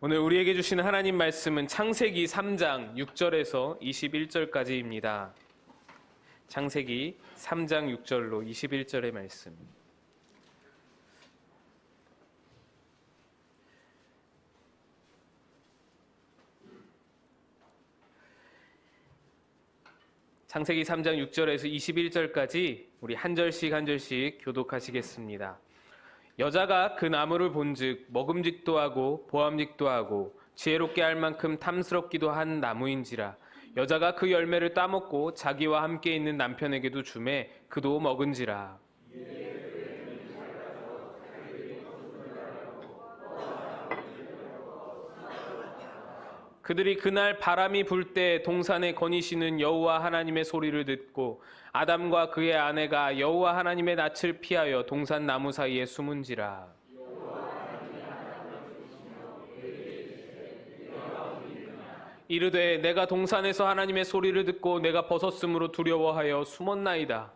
오늘 우리에게 주시는 하나님 말씀은 창세기 3장 6절에서 21절까지입니다. 창세기 3장 6절로 21절의 말씀. 창세기 3장 6절에서 21절까지 우리 한 절씩 한 절씩 교독하시겠습니다. 여자가 그 나무를 본즉 먹음직도 하고 보암직도 하고 지혜롭게 할 만큼 탐스럽기도 한 나무인지라. 여자가 그 열매를 따먹고 자기와 함께 있는 남편에게도 주매 그도 먹은지라. 그들이 그날 바람이 불 때 동산에 거니시는 여호와 하나님의 소리를 듣고 아담과 그의 아내가 여호와 하나님의 낯을 피하여 동산 나무 사이에 숨은지라. 이르되 내가 동산에서 하나님의 소리를 듣고 내가 벗었으므로 두려워하여 숨었나이다.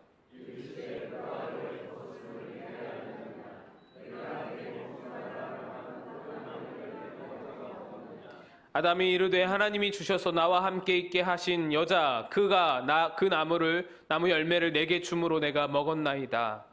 아담이 이르되 하나님이 주셔서 나와 함께 있게 하신 여자 그가 그 나무 열매를 내게 주므로 내가 먹었나이다.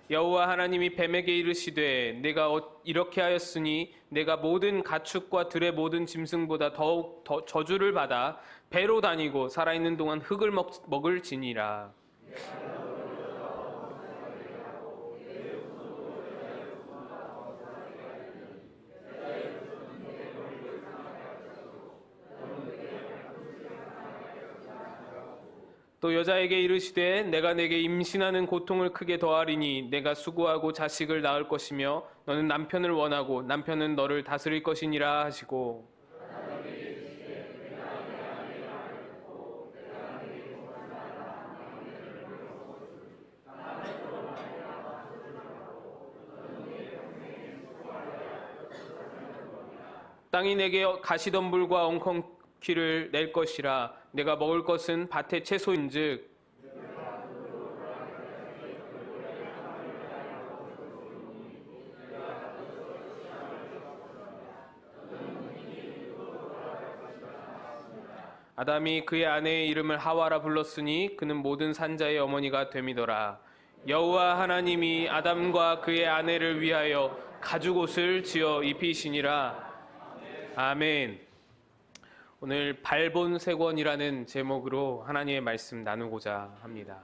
여호와 하나님이 뱀에게 이르시되 내가 이렇게 하였으니 내가 모든 가축과 들의 모든 짐승보다 더욱 저주를 받아 배로 다니고 살아있는 동안 흙을 먹을지니라. 또 여자에게 이르시되 내가 내게 임신하는 고통을 크게 더하리니 내가 수고하고 자식을 낳을 것이며 너는 남편을 원하고 남편은 너를 다스릴 것이니라 하시고. 땅이 내게 가시덤불과 엉겅퀴를 낼 것이라. 내가 먹을 것은 밭의 채소인즉 아담이 그의 아내의 이름을 하와라 불렀으니 그는 모든 산자의 어머니가 됨이더라. 여호와 하나님이 아담과 그의 아내를 위하여 가죽옷을 지어 입히시니라. 아멘. 오늘 발본색원이라는 제목으로 하나님의 말씀 나누고자 합니다.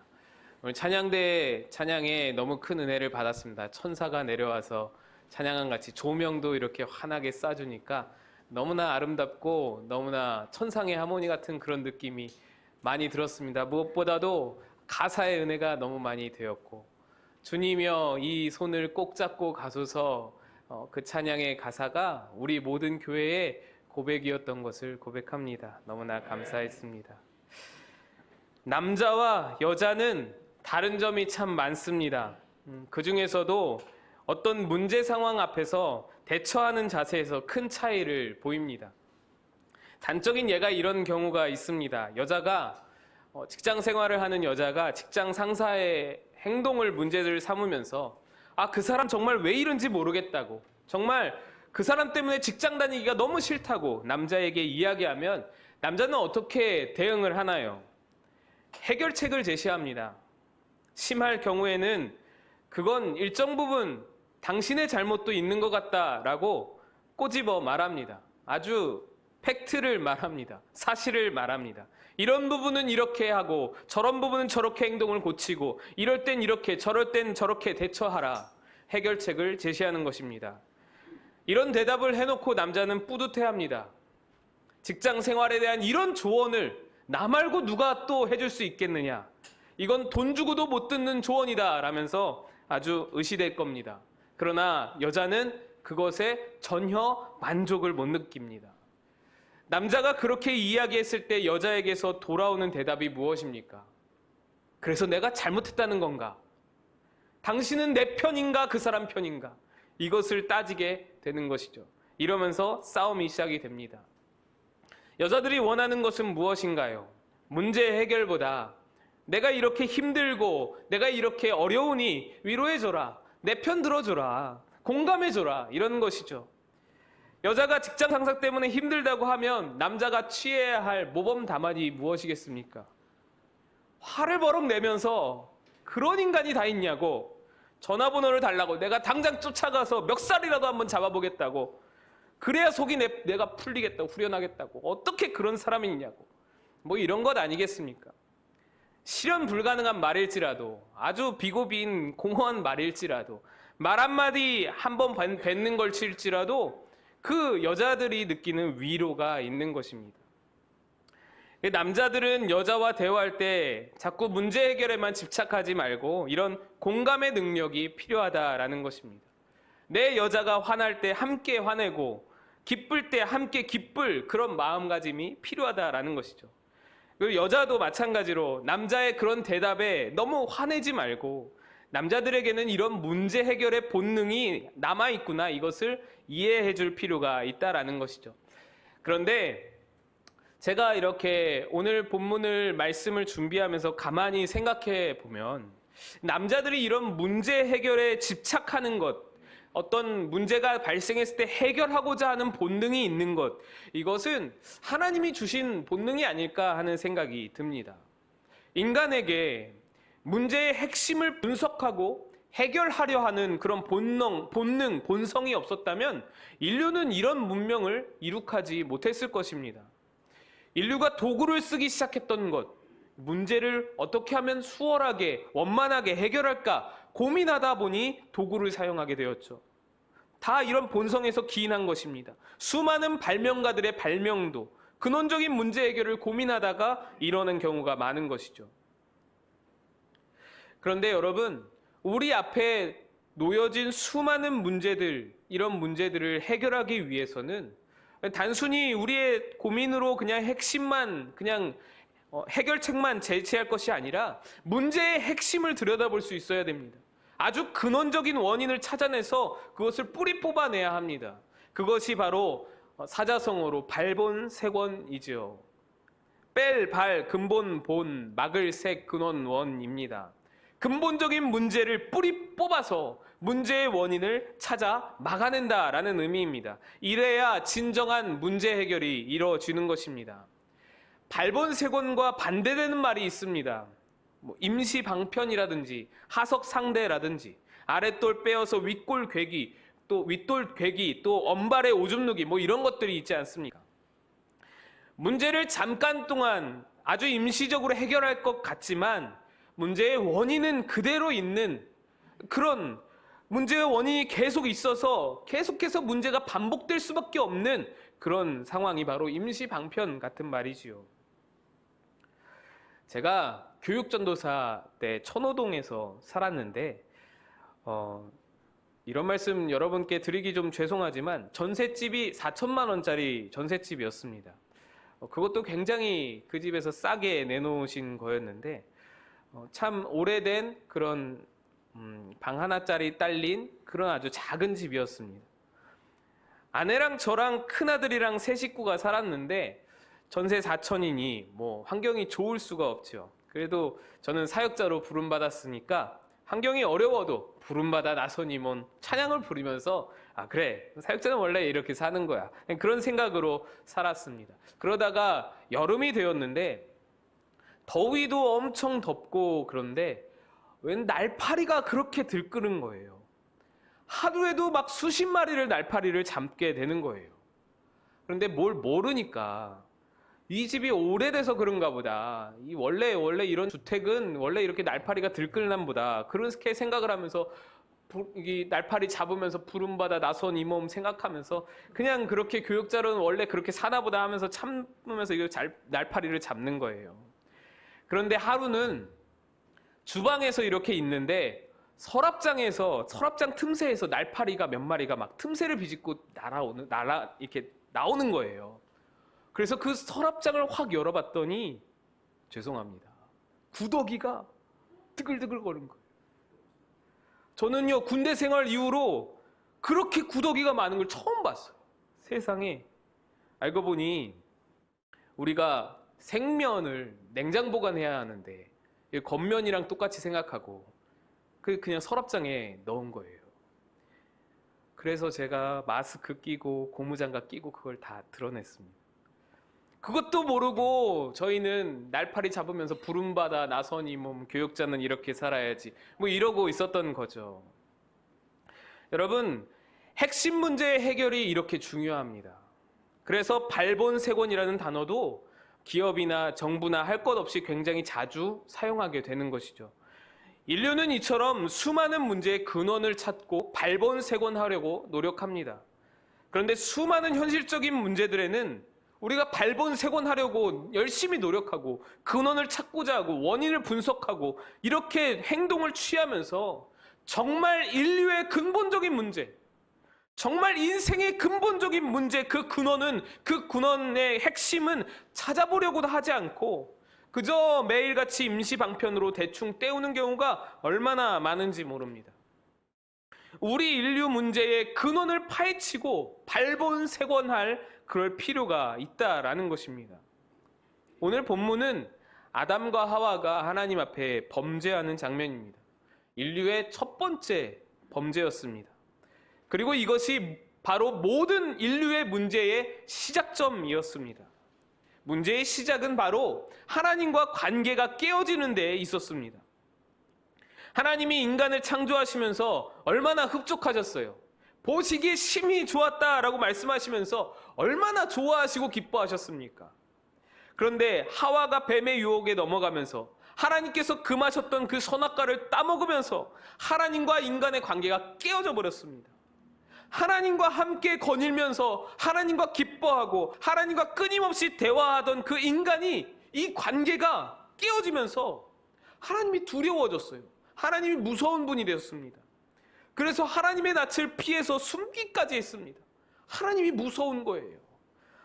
오늘 찬양대 찬양에 너무 큰 은혜를 받았습니다. 천사가 내려와서 찬양한 같이 조명도 이렇게 환하게 쏴주니까 너무나 아름답고 너무나 천상의 하모니 같은 그런 느낌이 많이 들었습니다. 무엇보다도 가사의 은혜가 너무 많이 되었고 주님이여 이 손을 꼭 잡고 가소서, 그 찬양의 가사가 우리 모든 교회의 고백이었던 것을 고백합니다. 너무나 감사했습니다. 남자와 여자는 다른 점이 참 많습니다. 그 중에서도 어떤 문제 상황 앞에서 대처하는 자세에서 큰 차이를 보입니다. 단적인 예가 이런 경우가 있습니다. 여자가 직장 생활을 하는 여자가 직장 상사의 행동을 문제를 삼으면서 그 사람 정말 왜 이런지 모르겠다고, 정말 그 사람 때문에 직장 다니기가 너무 싫다고 남자에게 이야기하면 남자는 어떻게 대응을 하나요? 해결책을 제시합니다. 심할 경우에는 그건 일정 부분 당신의 잘못도 있는 것 같다라고 꼬집어 말합니다. 아주 팩트를 말합니다. 사실을 말합니다. 이런 부분은 이렇게 하고 저런 부분은 저렇게 행동을 고치고 이럴 땐 이렇게 저럴 땐 저렇게 대처하라. 해결책을 제시하는 것입니다. 이런 대답을 해놓고 남자는 뿌듯해합니다. 직장 생활에 대한 이런 조언을 나 말고 누가 또 해줄 수 있겠느냐. 이건 돈 주고도 못 듣는 조언이다 라면서 아주 의시될 겁니다. 그러나 여자는 그것에 전혀 만족을 못 느낍니다. 남자가 그렇게 이야기했을 때 여자에게서 돌아오는 대답이 무엇입니까? 그래서 내가 잘못했다는 건가? 당신은 내 편인가 그 사람 편인가? 이것을 따지게 되는 것이죠. 이러면서 싸움이 시작이 됩니다. 여자들이 원하는 것은 무엇인가요? 문제 해결보다 내가 이렇게 힘들고 내가 이렇게 어려우니 위로해줘라. 내 편 들어줘라. 공감해줘라. 이런 것이죠. 여자가 직장 상사 때문에 힘들다고 하면 남자가 취해야 할 모범 답안이 무엇이겠습니까? 화를 버럭 내면서 그런 인간이 다 있냐고, 전화번호를 달라고, 내가 당장 쫓아가서 멱살이라도 한번 잡아보겠다고, 그래야 속이 내가 풀리겠다고, 후련하겠다고, 어떻게 그런 사람이 있냐고, 뭐 이런 것 아니겠습니까? 실현 불가능한 말일지라도, 아주 비고비인 공허한 말일지라도, 말 한마디 한번 뱉는 걸 칠지라도 그 여자들이 느끼는 위로가 있는 것입니다. 남자들은 여자와 대화할 때 자꾸 문제 해결에만 집착하지 말고 이런 공감의 능력이 필요하다라는 것입니다. 내 여자가 화날 때 함께 화내고 기쁠 때 함께 기쁠 그런 마음가짐이 필요하다라는 것이죠. 그리고 여자도 마찬가지로 남자의 그런 대답에 너무 화내지 말고 남자들에게는 이런 문제 해결의 본능이 남아있구나, 이것을 이해해 줄 필요가 있다라는 것이죠. 그런데 제가 이렇게 오늘 본문을 말씀을 준비하면서 가만히 생각해 보면 남자들이 이런 문제 해결에 집착하는 것, 어떤 문제가 발생했을 때 해결하고자 하는 본능이 있는 것, 이것은 하나님이 주신 본능이 아닐까 하는 생각이 듭니다. 인간에게 문제의 핵심을 분석하고 해결하려 하는 그런 본성이 없었다면 인류는 이런 문명을 이룩하지 못했을 것입니다. 인류가 도구를 쓰기 시작했던 것, 문제를 어떻게 하면 수월하게, 원만하게 해결할까 고민하다 보니 도구를 사용하게 되었죠. 다 이런 본성에서 기인한 것입니다. 수많은 발명가들의 발명도 근원적인 문제 해결을 고민하다가 이러는 경우가 많은 것이죠. 그런데 여러분, 우리 앞에 놓여진 수많은 문제들, 이런 문제들을 해결하기 위해서는 단순히 우리의 고민으로 그냥 핵심만, 그냥 해결책만 제시할 것이 아니라 문제의 핵심을 들여다볼 수 있어야 됩니다. 아주 근원적인 원인을 찾아내서 그것을 뿌리 뽑아내야 합니다. 그것이 바로 사자성어로 발본색원이지요. 뺄, 발, 근본, 본, 막을, 색, 근원, 원입니다. 근본적인 문제를 뿌리 뽑아서 문제의 원인을 찾아 막아낸다라는 의미입니다. 이래야 진정한 문제 해결이 이루어지는 것입니다. 발본색원과 반대되는 말이 있습니다. 임시방편이라든지 하석상대라든지 아랫돌 빼어서 윗골 괴기, 또 윗돌 괴기, 또 엄발의 오줌 누기, 이런 것들이 있지 않습니까? 문제를 잠깐 동안 아주 임시적으로 해결할 것 같지만 문제의 원인은 그대로 있는, 그런 문제의 원인이 계속 있어서 계속해서 문제가 반복될 수밖에 없는 그런 상황이 바로 임시방편 같은 말이지요. 제가 교육전도사 때 천호동에서 살았는데 이런 말씀 여러분께 드리기 좀 죄송하지만 전셋집이 4천만 원짜리 전셋집이었습니다. 그것도 굉장히 그 집에서 싸게 내놓으신 거였는데 참 오래된 그런 방 하나짜리 딸린 그런 아주 작은 집이었습니다. 아내랑 저랑 큰아들이랑 세 식구가 살았는데 전세 4천이니 환경이 좋을 수가 없죠. 그래도 저는 사역자로 부름받았으니까 환경이 어려워도 부름받아 나서니 찬양을 부르면서 그래, 사역자는 원래 이렇게 사는 거야, 그런 생각으로 살았습니다. 그러다가 여름이 되었는데 더위도 엄청 덥고, 그런데 웬 날파리가 그렇게 들끓은 거예요. 하루에도 막 수십 마리를 날파리를 잡게 되는 거예요. 그런데 뭘 모르니까 이 집이 오래돼서 그런가 보다, 원래 이런 주택은 원래 이렇게 날파리가 들끓나 보다, 그렇게 생각을 하면서 이 날파리 잡으면서 부름받아 나선 이 몸 생각하면서 그냥 그렇게 교육자로는 원래 그렇게 사나 보다 하면서 참으면서 날파리를 잡는 거예요. 그런데 하루는 주방에서 이렇게 있는데 서랍장 틈새에서 날파리가 몇 마리가 막 틈새를 비집고 이렇게 나오는 거예요. 그래서 그 서랍장을 확 열어봤더니 죄송합니다, 구더기가 뜨글뜨글 거리는 거예요. 저는요, 군대 생활 이후로 그렇게 구더기가 많은 걸 처음 봤어요. 세상에. 알고 보니 우리가 생면을 냉장 보관해야 하는데 겉면이랑 똑같이 생각하고 그냥 서랍장에 넣은 거예요. 그래서 제가 마스크 끼고 고무장갑 끼고 그걸 다 드러냈습니다. 그것도 모르고 저희는 날파리 잡으면서 부름받아 나선이 몸 교역자는 이렇게 살아야지 뭐 이러고 있었던 거죠. 여러분, 핵심 문제의 해결이 이렇게 중요합니다. 그래서 발본색원이라는 단어도 기업이나 정부나 할 것 없이 굉장히 자주 사용하게 되는 것이죠. 인류는 이처럼 수많은 문제의 근원을 찾고 발본색원하려고 노력합니다. 그런데 수많은 현실적인 문제들에는 우리가 발본색원하려고 열심히 노력하고 근원을 찾고자 하고 원인을 분석하고 이렇게 행동을 취하면서 정말 인류의 근본적인 문제, 정말 인생의 근본적인 문제, 그 근원의 핵심은 찾아보려고도 하지 않고 그저 매일같이 임시방편으로 대충 때우는 경우가 얼마나 많은지 모릅니다. 우리 인류 문제의 근원을 파헤치고 발본색원할 그럴 필요가 있다라는 것입니다. 오늘 본문은 아담과 하와가 하나님 앞에 범죄하는 장면입니다. 인류의 첫 번째 범죄였습니다. 그리고 이것이 바로 모든 인류의 문제의 시작점이었습니다. 문제의 시작은 바로 하나님과 관계가 깨어지는 데에 있었습니다. 하나님이 인간을 창조하시면서 얼마나 흡족하셨어요. 보시기에 심히 좋았다라고 말씀하시면서 얼마나 좋아하시고 기뻐하셨습니까? 그런데 하와가 뱀의 유혹에 넘어가면서 하나님께서 금하셨던 그 선악과를 따먹으면서 하나님과 인간의 관계가 깨어져 버렸습니다. 하나님과 함께 거닐면서 하나님과 기뻐하고 하나님과 끊임없이 대화하던 그 인간이 이 관계가 깨어지면서 하나님이 두려워졌어요. 하나님이 무서운 분이 되었습니다. 그래서 하나님의 낯을 피해서 숨기까지 했습니다. 하나님이 무서운 거예요.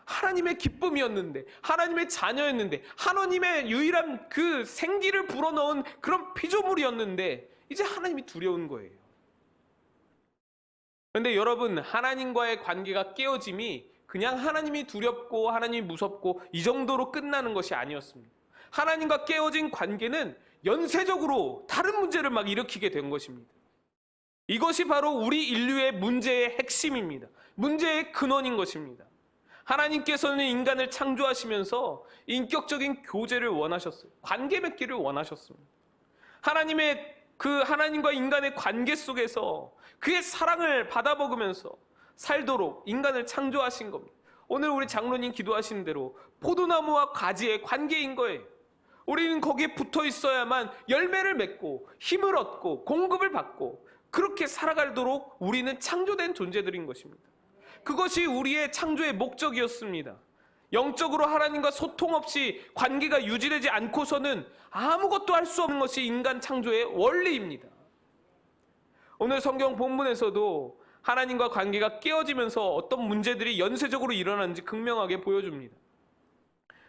하나님의 기쁨이었는데, 하나님의 자녀였는데, 하나님의 유일한 그 생기를 불어넣은 그런 피조물이었는데 이제 하나님이 두려운 거예요. 그런데 여러분, 하나님과의 관계가 깨어짐이 그냥 하나님이 두렵고 하나님이 무섭고 이 정도로 끝나는 것이 아니었습니다. 하나님과 깨어진 관계는 연쇄적으로 다른 문제를 막 일으키게 된 것입니다. 이것이 바로 우리 인류의 문제의 핵심입니다. 문제의 근원인 것입니다. 하나님께서는 인간을 창조하시면서 인격적인 교제를 원하셨어요. 관계 맺기를 원하셨습니다. 하나님과 인간의 관계 속에서 그의 사랑을 받아먹으면서 살도록 인간을 창조하신 겁니다. 오늘 우리 장로님 기도하신 대로 포도나무와 가지의 관계인 거예요. 우리는 거기에 붙어 있어야만 열매를 맺고 힘을 얻고 공급을 받고 그렇게 살아가도록 우리는 창조된 존재들인 것입니다. 그것이 우리의 창조의 목적이었습니다. 영적으로 하나님과 소통 없이 관계가 유지되지 않고서는 아무것도 할 수 없는 것이 인간 창조의 원리입니다. 오늘 성경 본문에서도 하나님과 관계가 깨어지면서 어떤 문제들이 연쇄적으로 일어나는지 극명하게 보여줍니다.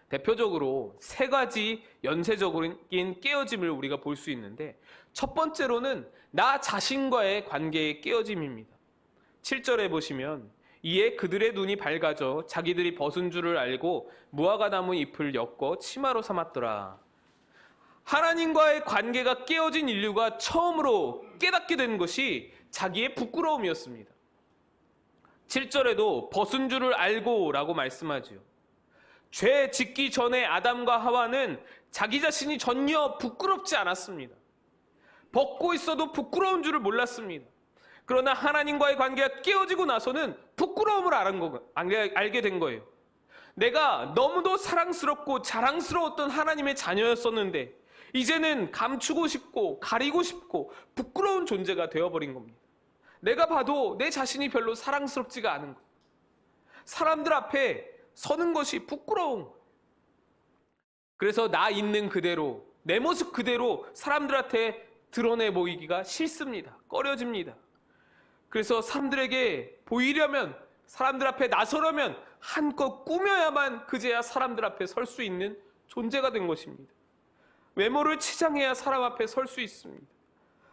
대표적으로 세 가지 연쇄적인 깨어짐을 우리가 볼 수 있는데, 첫 번째로는 나 자신과의 관계의 깨어짐입니다. 7절에 보시면 이에 그들의 눈이 밝아져 자기들이 벗은 줄을 알고 무화과나무 잎을 엮어 치마로 삼았더라. 하나님과의 관계가 깨어진 인류가 처음으로 깨닫게 된 것이 자기의 부끄러움이었습니다. 7절에도 벗은 줄을 알고 라고 말씀하지요. 죄 짓기 전에 아담과 하와는 자기 자신이 전혀 부끄럽지 않았습니다. 벗고 있어도 부끄러운 줄을 몰랐습니다. 그러나 하나님과의 관계가 깨어지고 나서는 부끄러움을 알게 된 거예요. 내가 너무도 사랑스럽고 자랑스러웠던 하나님의 자녀였었는데 이제는 감추고 싶고 가리고 싶고 부끄러운 존재가 되어버린 겁니다. 내가 봐도 내 자신이 별로 사랑스럽지가 않은 거예요. 사람들 앞에 서는 것이 부끄러운 거예요. 그래서 나 있는 그대로, 내 모습 그대로 사람들한테 드러내 보이기가 싫습니다. 꺼려집니다. 그래서 사람들에게 보이려면, 사람들 앞에 나서려면 한껏 꾸며야만 그제야 사람들 앞에 설 수 있는 존재가 된 것입니다. 외모를 치장해야 사람 앞에 설 수 있습니다.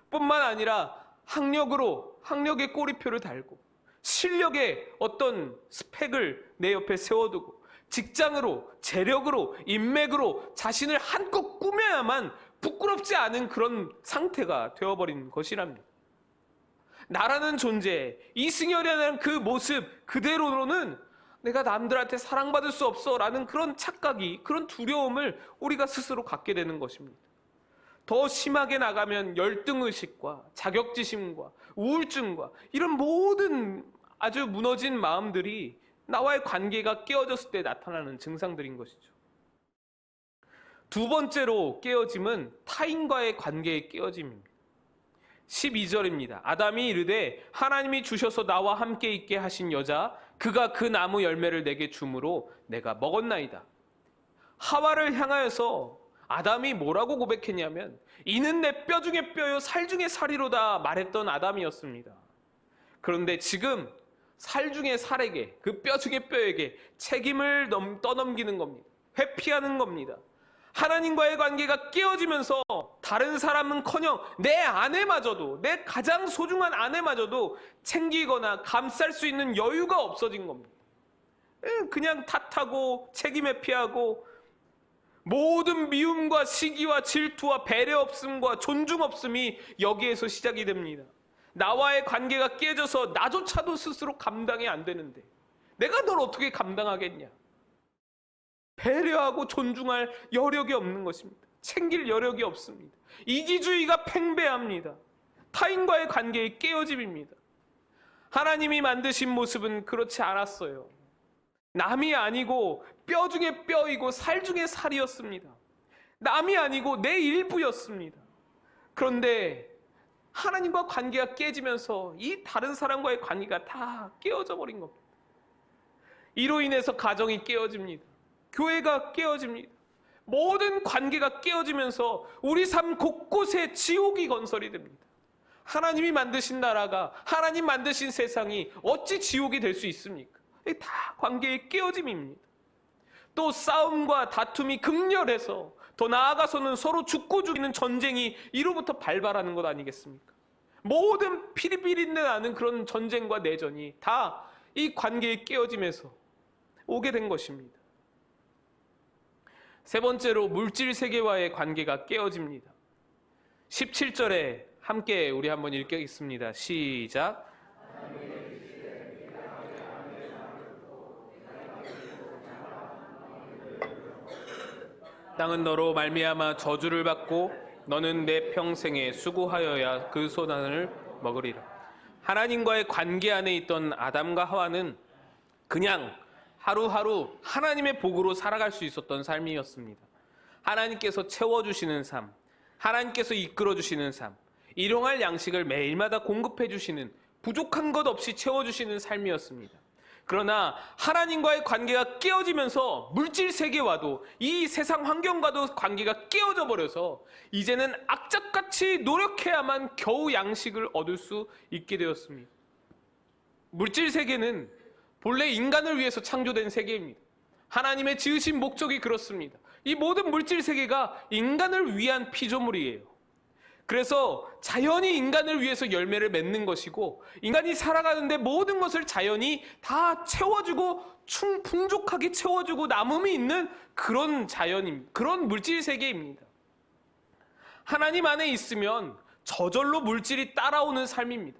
뿐만 아니라 학력의 꼬리표를 달고 실력의 어떤 스펙을 내 옆에 세워두고 직장으로, 재력으로, 인맥으로 자신을 한껏 꾸며야만 부끄럽지 않은 그런 상태가 되어버린 것이랍니다. 나라는 존재, 이승열이라는 그 모습 그대로로는 내가 남들한테 사랑받을 수 없어 라는 그런 착각이, 그런 두려움을 우리가 스스로 갖게 되는 것입니다. 더 심하게 나가면 열등의식과 자격지심과 우울증과 이런 모든 아주 무너진 마음들이 나와의 관계가 깨어졌을 때 나타나는 증상들인 것이죠. 두 번째로 깨어짐은 타인과의 관계의 깨어짐입니다. 12절입니다. 아담이 이르되 하나님이 주셔서 나와 함께 있게 하신 여자 그가 그 나무 열매를 내게 주므로 내가 먹었나이다. 하와를 향하여서 아담이 뭐라고 고백했냐면 이는 내 뼈 중에 뼈요 살 중에 살이로다 말했던 아담이었습니다. 그런데 지금 살 중에 살에게, 그 뼈 중에 뼈에게 책임을 떠넘기는 겁니다. 회피하는 겁니다. 하나님과의 관계가 깨어지면서 다른 사람은커녕 내 아내마저도, 내 가장 소중한 아내마저도 챙기거나 감쌀 수 있는 여유가 없어진 겁니다. 그냥 탓하고 책임 회피하고 모든 미움과 시기와 질투와 배려 없음과 존중 없음이 여기에서 시작이 됩니다. 나와의 관계가 깨져서 나조차도 스스로 감당이 안 되는데 내가 널 어떻게 감당하겠냐. 배려하고 존중할 여력이 없는 것입니다. 챙길 여력이 없습니다. 이기주의가 팽배합니다. 타인과의 관계의 깨어짐입니다. 하나님이 만드신 모습은 그렇지 않았어요. 남이 아니고 뼈 중에 뼈이고 살 중에 살이었습니다. 남이 아니고 내 일부였습니다. 그런데 하나님과 관계가 깨지면서 이 다른 사람과의 관계가 다 깨어져 버린 겁니다. 이로 인해서 가정이 깨어집니다. 교회가 깨어집니다. 모든 관계가 깨어지면서 우리 삶 곳곳에 지옥이 건설이 됩니다. 하나님이 만드신 나라가, 하나님 만드신 세상이 어찌 지옥이 될 수 있습니까? 다 관계의 깨어짐입니다. 또 싸움과 다툼이 극렬해서 더 나아가서는 서로 죽고 죽이는 전쟁이 이로부터 발발하는 것 아니겠습니까? 모든 피리피리내 나는 그런 전쟁과 내전이 다 이 관계의 깨어짐에서 오게 된 것입니다. 세 번째로 물질 세계와의 관계가 깨어집니다. 17절에 함께 우리 한번 읽겠습니다. 시작. 땅은 너로 말미암아 저주를 받고 너는 내 평생에 수고하여야 그 소단을 먹으리라. 하나님과의 관계 안에 있던 아담과 하와는 그냥 하루하루 하나님의 복으로 살아갈 수 있었던 삶이었습니다. 하나님께서 채워주시는 삶, 하나님께서 이끌어주시는 삶, 일용할 양식을 매일마다 공급해주시는, 부족한 것 없이 채워주시는 삶이었습니다. 그러나 하나님과의 관계가 깨어지면서 물질 세계와도 이 세상 환경과도 관계가 깨어져 버려서 이제는 악착같이 노력해야만 겨우 양식을 얻을 수 있게 되었습니다. 물질 세계는 본래 인간을 위해서 창조된 세계입니다. 하나님의 지으신 목적이 그렇습니다. 이 모든 물질 세계가 인간을 위한 피조물이에요. 그래서 자연이 인간을 위해서 열매를 맺는 것이고 인간이 살아가는데 모든 것을 자연이 다 채워주고 풍족하게 채워주고 남음이 있는 그런 자연입니다. 그런 물질 세계입니다. 하나님 안에 있으면 저절로 물질이 따라오는 삶입니다.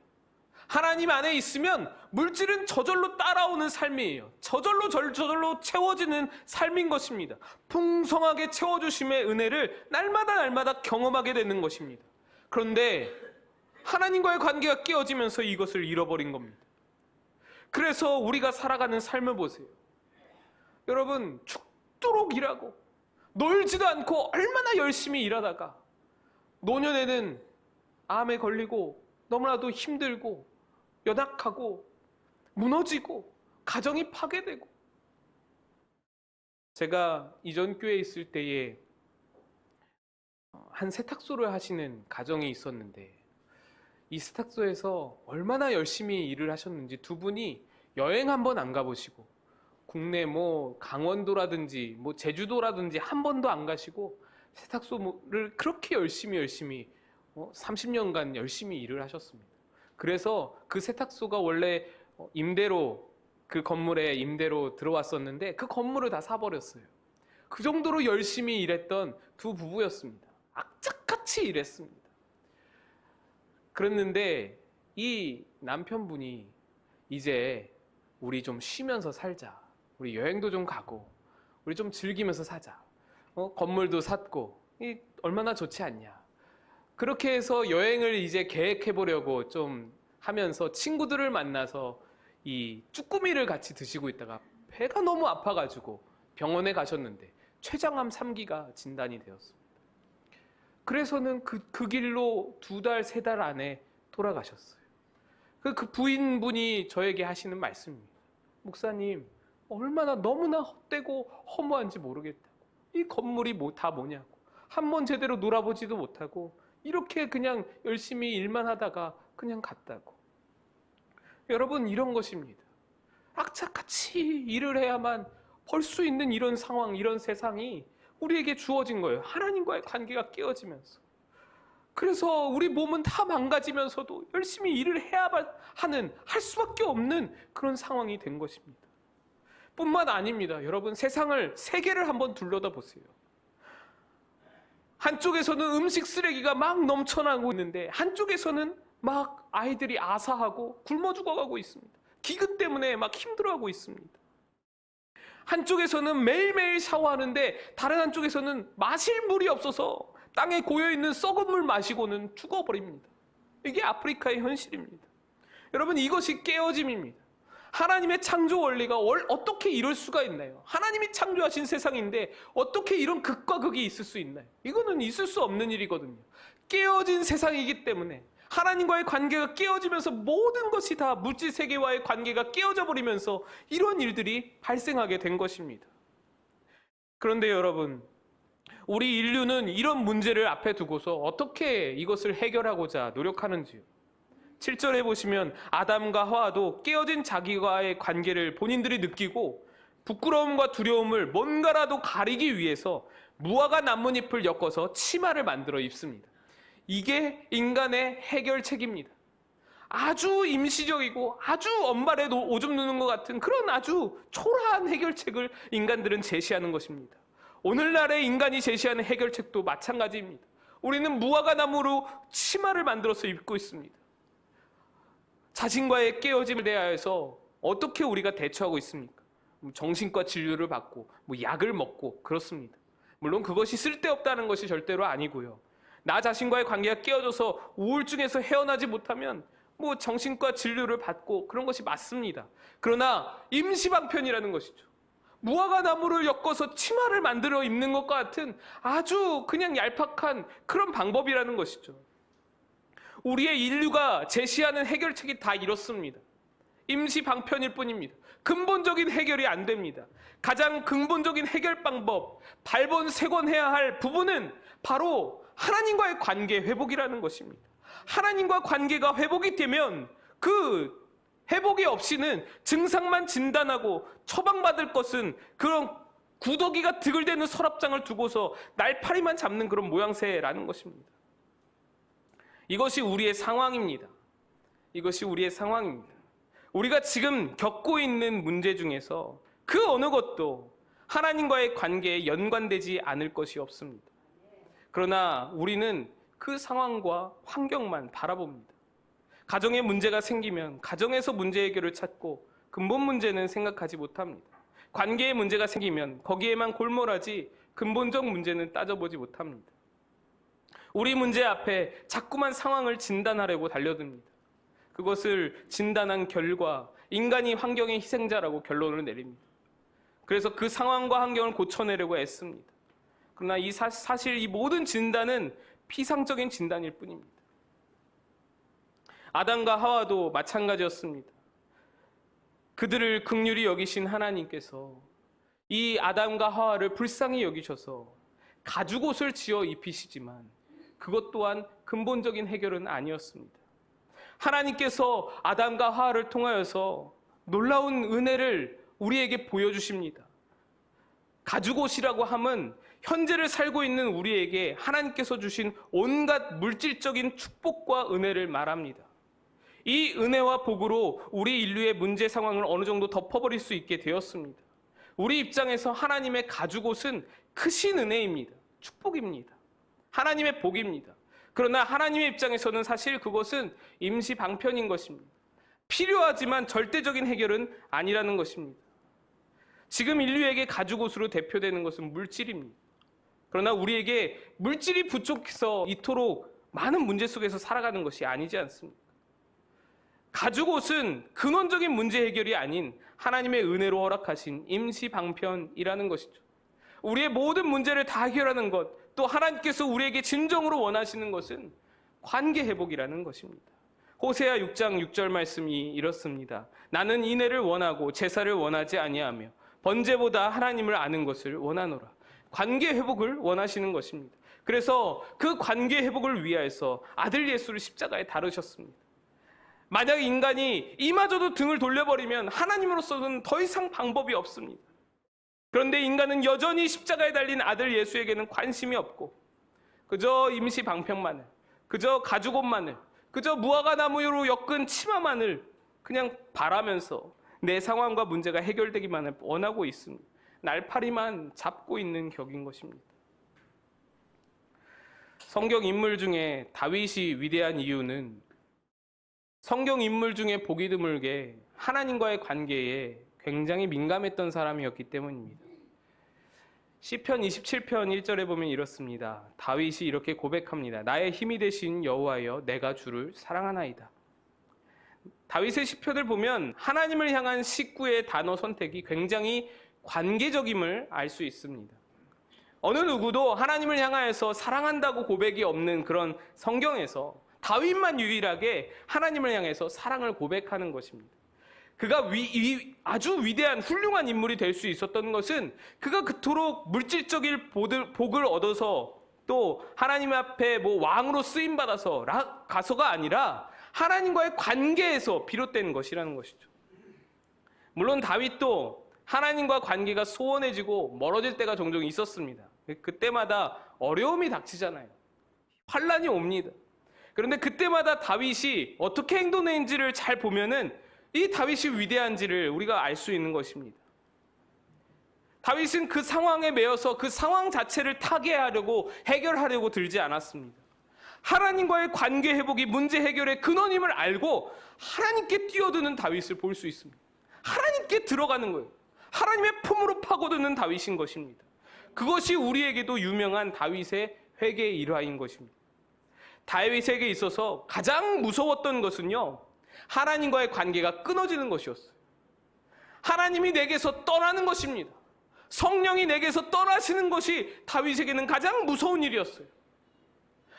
하나님 안에 있으면 물질은 저절로 따라오는 삶이에요. 저절로 채워지는 삶인 것입니다. 풍성하게 채워주심의 은혜를 날마다 경험하게 되는 것입니다. 그런데 하나님과의 관계가 깨어지면서 이것을 잃어버린 겁니다. 그래서 우리가 살아가는 삶을 보세요. 여러분, 죽도록 일하고 놀지도 않고 얼마나 열심히 일하다가 노년에는 암에 걸리고 너무나도 힘들고 연약하고 무너지고 가정이 파괴되고. 제가 이전 교회에 있을 때에 한 세탁소를 하시는 가정이 있었는데 이 세탁소에서 얼마나 열심히 일을 하셨는지 두 분이 여행 한번 안 가보시고 국내 강원도라든지 제주도라든지 한 번도 안 가시고 세탁소를 그렇게 열심히 30년간 열심히 일을 하셨습니다. 그래서 그 세탁소가 원래 임대로, 그 건물에 임대로 들어왔었는데 그 건물을 다 사버렸어요. 그 정도로 열심히 일했던 두 부부였습니다. 악착같이 일했습니다. 그랬는데 이 남편분이 이제 우리 좀 쉬면서 살자. 우리 여행도 좀 가고 우리 좀 즐기면서 사자. 건물도 샀고 얼마나 좋지 않냐. 그렇게 해서 여행을 이제 계획해 보려고 좀 하면서 친구들을 만나서 이 쭈꾸미를 같이 드시고 있다가 배가 너무 아파가지고 병원에 가셨는데 췌장암 3기가 진단이 되었습니다. 그래서는 그 길로 2달, 3달 안에 돌아가셨어요. 그 부인분이 저에게 하시는 말씀입니다. 목사님, 얼마나 너무나 헛되고 허무한지 모르겠다고. 이 건물이 다 뭐냐고. 한 번 제대로 놀아보지도 못하고 이렇게 그냥 열심히 일만 하다가 그냥 갔다고. 여러분, 이런 것입니다. 악착같이 일을 해야만 벌 수 있는 이런 상황, 이런 세상이 우리에게 주어진 거예요. 하나님과의 관계가 깨어지면서. 그래서 우리 몸은 다 망가지면서도 열심히 일을 해야 할 수밖에 없는 그런 상황이 된 것입니다. 뿐만 아닙니다. 여러분, 세계를 한번 둘러다 보세요. 한쪽에서는 음식 쓰레기가 막 넘쳐나고 있는데 한쪽에서는 막 아이들이 아사하고 굶어 죽어가고 있습니다. 기근 때문에 막 힘들어하고 있습니다. 한쪽에서는 매일매일 샤워하는데 다른 한쪽에서는 마실 물이 없어서 땅에 고여있는 썩은 물 마시고는 죽어버립니다. 이게 아프리카의 현실입니다. 여러분, 이것이 깨어짐입니다. 하나님의 창조 원리가 어떻게 이럴 수가 있나요? 하나님이 창조하신 세상인데 어떻게 이런 극과 극이 있을 수 있나요? 이거는 있을 수 없는 일이거든요. 깨어진 세상이기 때문에 하나님과의 관계가 깨어지면서 모든 것이 다 물질 세계와의 관계가 깨어져 버리면서 이런 일들이 발생하게 된 것입니다. 그런데 여러분, 우리 인류는 이런 문제를 앞에 두고서 어떻게 이것을 해결하고자 노력하는지요? 7절에 보시면 아담과 하와도 깨어진 자기와의 관계를 본인들이 느끼고 부끄러움과 두려움을 뭔가라도 가리기 위해서 무화과 나뭇잎을 엮어서 치마를 만들어 입습니다. 이게 인간의 해결책입니다. 아주 임시적이고 아주 엄발에 오줌 누는 것 같은 그런 아주 초라한 해결책을 인간들은 제시하는 것입니다. 오늘날의 인간이 제시하는 해결책도 마찬가지입니다. 우리는 무화과 나무로 치마를 만들어서 입고 있습니다. 자신과의 깨어짐을 대하여서 어떻게 우리가 대처하고 있습니까? 정신과 진료를 받고 약을 먹고 그렇습니다. 물론 그것이 쓸데없다는 것이 절대로 아니고요. 나 자신과의 관계가 깨어져서 우울증에서 헤어나지 못하면 정신과 진료를 받고 그런 것이 맞습니다. 그러나 임시방편이라는 것이죠. 무화과 나무를 엮어서 치마를 만들어 입는 것과 같은 아주 그냥 얄팍한 그런 방법이라는 것이죠. 우리의 인류가 제시하는 해결책이 다 이렇습니다. 임시방편일 뿐입니다. 근본적인 해결이 안 됩니다. 가장 근본적인 해결 방법, 발본색원해야 할 부분은 바로 하나님과의 관계 회복이라는 것입니다. 하나님과 관계가 회복이 되면 그 회복이 없이는 증상만 진단하고 처방받을 것은 그런 구더기가 드글대는 서랍장을 두고서 날파리만 잡는 그런 모양새라는 것입니다. 이것이 우리의 상황입니다. 이것이 우리의 상황입니다. 우리가 지금 겪고 있는 문제 중에서 그 어느 것도 하나님과의 관계에 연관되지 않을 것이 없습니다. 그러나 우리는 그 상황과 환경만 바라봅니다. 가정에 문제가 생기면 가정에서 문제 해결을 찾고 근본 문제는 생각하지 못합니다. 관계에 문제가 생기면 거기에만 골몰하지 근본적 문제는 따져보지 못합니다. 우리 문제 앞에 자꾸만 상황을 진단하려고 달려듭니다. 그것을 진단한 결과 인간이 환경의 희생자라고 결론을 내립니다. 그래서 그 상황과 환경을 고쳐내려고 애씁니다. 그러나 사실 이 모든 진단은 피상적인 진단일 뿐입니다. 아담과 하와도 마찬가지였습니다. 그들을 긍휼히 여기신 하나님께서 이 아담과 하와를 불쌍히 여기셔서 가죽옷을 지어 입히시지만 그것 또한 근본적인 해결은 아니었습니다. 하나님께서 아담과 하와를 통하여서 놀라운 은혜를 우리에게 보여주십니다. 가죽옷이라고 함은 현재를 살고 있는 우리에게 하나님께서 주신 온갖 물질적인 축복과 은혜를 말합니다. 이 은혜와 복으로 우리 인류의 문제 상황을 어느 정도 덮어버릴 수 있게 되었습니다. 우리 입장에서 하나님의 가죽옷은 크신 은혜입니다. 축복입니다. 하나님의 복입니다. 그러나 하나님의 입장에서는 사실 그것은 임시 방편인 것입니다. 필요하지만 절대적인 해결은 아니라는 것입니다. 지금 인류에게 가죽옷으로 대표되는 것은 물질입니다. 그러나 우리에게 물질이 부족해서 이토록 많은 문제 속에서 살아가는 것이 아니지 않습니까? 가죽옷은 근원적인 문제 해결이 아닌 하나님의 은혜로 허락하신 임시 방편이라는 것이죠. 우리의 모든 문제를 다 해결하는 것, 또 하나님께서 우리에게 진정으로 원하시는 것은 관계 회복이라는 것입니다. 호세아 6장 6절 말씀이 이렇습니다. 나는 인애를 원하고 제사를 원하지 아니하며 번제보다 하나님을 아는 것을 원하노라. 관계 회복을 원하시는 것입니다. 그래서 그 관계 회복을 위하여서 아들 예수를 십자가에 다루셨습니다. 만약 인간이 이마저도 등을 돌려버리면 하나님으로서는 더 이상 방법이 없습니다. 그런데 인간은 여전히 십자가에 달린 아들 예수에게는 관심이 없고 그저 임시 방편만을, 그저 가죽옷만을, 그저 무화과 나무로 엮은 치마만을 그냥 바라면서 내 상황과 문제가 해결되기만을 원하고 있습니다. 날파리만 잡고 있는 격인 것입니다. 성경 인물 중에 다윗이 위대한 이유는 성경 인물 중에 보기 드물게 하나님과의 관계에 굉장히 민감했던 사람이었기 때문입니다. 시편 27편 1절에 보면 이렇습니다. 다윗이 이렇게 고백합니다. 나의 힘이 되신 여호와여 내가 주를 사랑하나이다. 다윗의 시편을 보면 하나님을 향한 식구의 단어 선택이 굉장히 관계적임을 알 수 있습니다. 어느 누구도 하나님을 향하여서 사랑한다고 고백이 없는 그런 성경에서 다윗만 유일하게 하나님을 향해서 사랑을 고백하는 것입니다. 그가 아주 위대한 훌륭한 인물이 될 수 있었던 것은 그가 그토록 물질적인 복을 얻어서 또 하나님 앞에 왕으로 쓰임받아서 가서가 아니라 하나님과의 관계에서 비롯된 것이라는 것이죠. 물론 다윗도 하나님과 관계가 소원해지고 멀어질 때가 종종 있었습니다. 그때마다 어려움이 닥치잖아요. 환란이 옵니다. 그런데 그때마다 다윗이 어떻게 행동했는지를 잘 보면은 이 다윗이 위대한지를 우리가 알 수 있는 것입니다. 다윗은 그 상황에 매여서 그 상황 자체를 타개하려고 해결하려고 들지 않았습니다. 하나님과의 관계 회복이 문제 해결의 근원임을 알고 하나님께 뛰어드는 다윗을 볼 수 있습니다. 하나님께 들어가는 거예요. 하나님의 품으로 파고드는 다윗인 것입니다. 그것이 우리에게도 유명한 다윗의 회개의 일화인 것입니다. 다윗에게 있어서 가장 무서웠던 것은요, 하나님과의 관계가 끊어지는 것이었어요. 하나님이 내게서 떠나는 것입니다. 성령이 내게서 떠나시는 것이 다윗에게는 가장 무서운 일이었어요.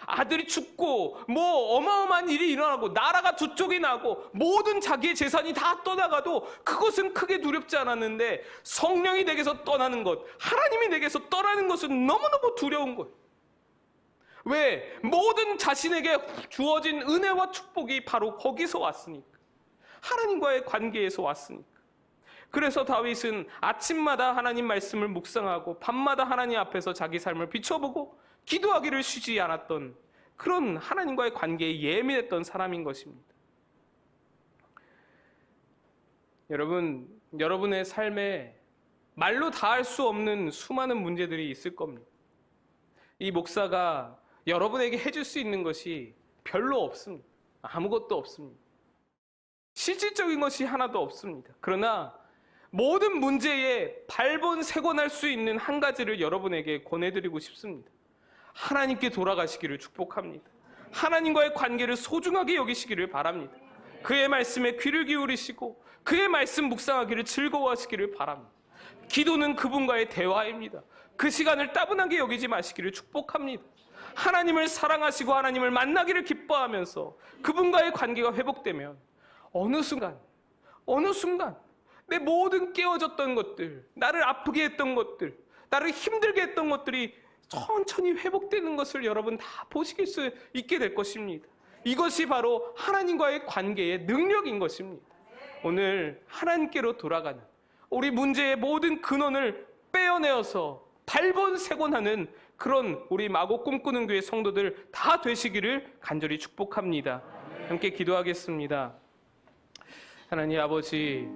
아들이 죽고 어마어마한 일이 일어나고 나라가 두 쪽이 나고 모든 자기의 재산이 다 떠나가도 그것은 크게 두렵지 않았는데 성령이 내게서 떠나는 것, 하나님이 내게서 떠나는 것은 너무너무 두려운 거예요. 왜? 모든 자신에게 주어진 은혜와 축복이 바로 거기서 왔으니까. 하나님과의 관계에서 왔으니까. 그래서 다윗은 아침마다 하나님 말씀을 묵상하고 밤마다 하나님 앞에서 자기 삶을 비춰보고 기도하기를 쉬지 않았던 그런 하나님과의 관계에 예민했던 사람인 것입니다. 여러분의 삶에 말로 다 할 수 없는 수많은 문제들이 있을 겁니다. 이 목사가 여러분에게 해줄 수 있는 것이 별로 없습니다. 아무것도 없습니다. 실질적인 것이 하나도 없습니다. 그러나 모든 문제에 발본색원할 수 있는 한 가지를 여러분에게 권해드리고 싶습니다. 하나님께 돌아가시기를 축복합니다. 하나님과의 관계를 소중하게 여기시기를 바랍니다. 그의 말씀에 귀를 기울이시고 그의 말씀 묵상하기를 즐거워하시기를 바랍니다. 기도는 그분과의 대화입니다. 그 시간을 따분하게 여기지 마시기를 축복합니다. 하나님을 사랑하시고 하나님을 만나기를 기뻐하면서 그분과의 관계가 회복되면 어느 순간 내 모든 깨어졌던 것들, 나를 아프게 했던 것들, 나를 힘들게 했던 것들이 천천히 회복되는 것을 여러분 다 보실 수 있게 될 것입니다. 이것이 바로 하나님과의 관계의 능력인 것입니다. 오늘 하나님께로 돌아가는 우리 문제의 모든 근원을 빼어내어서 발본색원하는 그런 우리 마곡 꿈꾸는 교회 성도들 다 되시기를 간절히 축복합니다. 함께 기도하겠습니다. 하나님 아버지,